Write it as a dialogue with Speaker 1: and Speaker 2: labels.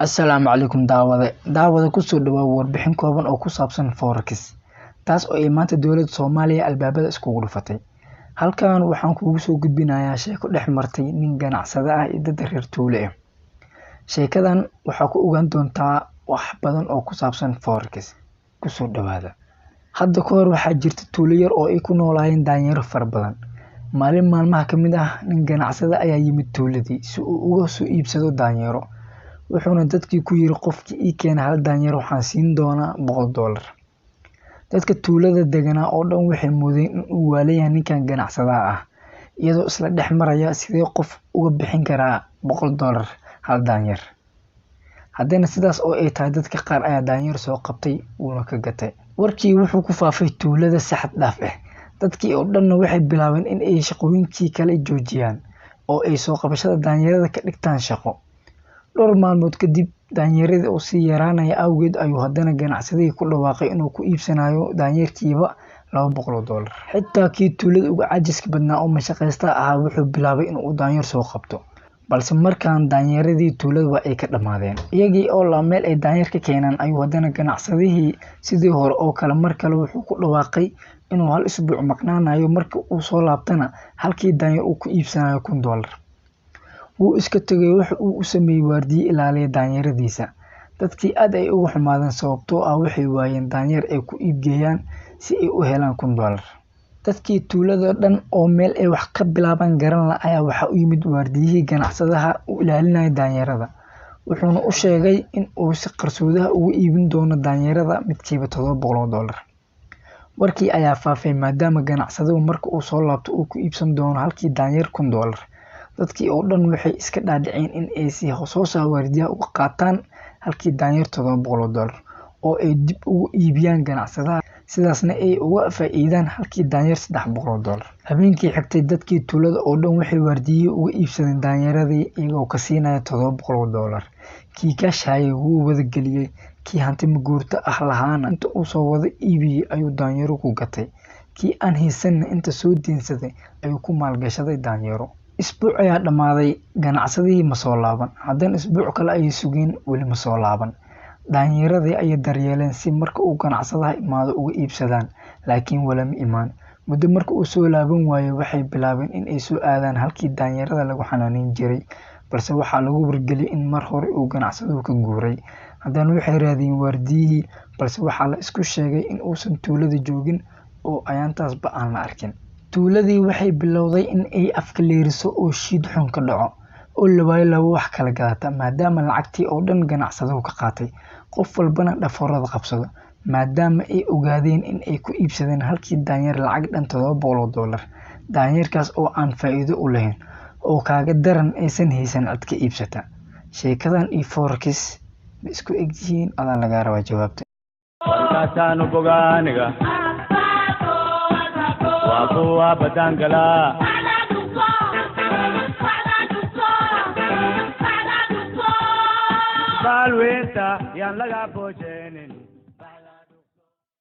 Speaker 1: Assalaamu calaykum daawada ku soo dhawaad warbixin kooban oo ku saabsan forex taas oo ay maanta dowladda Soomaaliya albaabada iskugu dhufatay. Halkan waxaan kuugu soo gudbinayaa sheeko dhex martay nin ganacsade ah iyo dad reer tuulo ah. Sheekadan waxaa ku ogaan doontaa wax badan oo ku saabsan forex. Ku soo dhawaada. Hadda ka hor waxaa jirta tuulo yar oo ay ku noolaayeen daanyeero fara badan. Maalin maalmaha ka mid ah nin ganacsade ayaa yimid tuuladii si uu uga soo iibsado daanyeero. Wuxuuna dadkii ku yiri qofkii ii keena hal daanyeer waxaan siin doonaa $100. Dadka tuulada deganaa oo dhan waxay moodeen in uu waalayaa ninkan ganacsadaha ah, iyadoo isla dhex maraya sidee qof uga bixin karaa $100 hal daanyeer. Haddana sidaas oo ay tahay dadka qaar ayaa daanyeer soo qabtay uuna ka gatay. Warkii wuxuu ku faafay tuulada si xad dhaaf ah. Dadkii oo dhanna waxay bilaabeen in ay shaqooyinkii kale joojiyaan oo ay soo qabashada daanyeerada ka dhigtaan shaqo. Dhowr maalmood kadib daanyeerada oo sii yaraanaya awgeed ayuu haddana ganacsadihii ku dhawaaqay inuu ku iibsanayo daanyeerkiiba $200. Xitaa kii tuulada uga cajiska badnaa oo mashaqaysta ahaa wuxuu bilaabay inuu daanyeer soo qabto. Balse markaan daanyeeradii tuulada waa ay ka dhamaadeen. Iyagii oo la meel ay daanyeer ka keenaan ayuu haddana ganacsadihii sidii hore oo kale mar kale wuxuu ku dhawaaqay inuu hal isbuuc maqnaanayo marka uu soo laabtana halkii daanyeer uu ku iibsanayo $1,000. Wuu iska tagay waxa uu u sameeyay waardiye ilaaliya daanyeeradiisa. Dadkii aad ay uga xumaadeen sababtoo ah waxay waayeen daanyeer ay ku iibgeeyaan si ay u helaan $1,000. Dadkii tuulada dhan oo meel ay wax ka bilaabaan garan la ayaa waxa u yimid waardiyihii ganacsadaha u ilaalinaya daanyeerada. Wuxuuna u sheegay in uu si qarsoodaha ugu iibin doono daanyeerada midkiiba $700. Warkii ayaa faafay maadaama ganacsaduhu marka uu soo laabto uu ku iibsan doono halkii daanyeer $1,000. Dadkii oo dhan waxay iska dhaadhiceen in ay si hoosaha waardiyaha uga qaataan halkii daanyeer $700 oo ay dib ugu iibiyaan ganacsadaha sidaasna ay uga faa'iidaan halkii daanyeer $300. Habeenkii xigtay dadkii tuulada oo dhan waxay waardiye uga iibsadeen daanyeeradii iyagoo ka siinaya $700. Kii kaashayay wuu wada geliyay, kii hanti maguurta ah lahaana inta uu soo wada iibiyay ayuu daanyeero ku gatay. Kii aan haysanna inta soo diinsaday ayuu ku maalgashaday daanyeero. Isbuuc ayaa dhamaaday, ganacsadihii ma soo laaban. Haddana isbuuc kale ayay sugeen weli ma soo laaban. Daanyeeradii ayay daryeeleen si marka uu ganacsadaha imaado uga iibsadaan, laakiin wala ma imaan. Muddo marka uu soo laaban waayay waxay bilaabeen in ay soo aadaan halkii daanyeerada lagu xanaaneyn jiray, balse waxaa lagu wargeliyay in mar hore uu ganacsaduhu ka guuray. Haddana waxay raadiyeen waardiyihii balse waxaa la isku sheegay in uusan tuulada joogin oo ayaantaasba aan la arkin. Tuuladii waxay bilowday in ay afka leeriso oo shiid xun ka dhaco oo la waayo laba wax kala gadata maadaama lacagtii oo dhan ganacsaduhu ka qaatay. Qof walbana dhafoorada qabsado maadaama ay ogaadeen in ay ku iibsadeen halkii daanyeer lacag dhan $700. Daanyeerkaas oo aan faa'iido u lahayn oo kaaga daran aysan haysan cid ka iibsata. Sheekadan iyo forex ma isku eg yihiin adaa laga rabaa jawaabta.
Speaker 2: Warkaasanu bogaaniga waa kuwa badangala balweenta yaan laga boojeenin.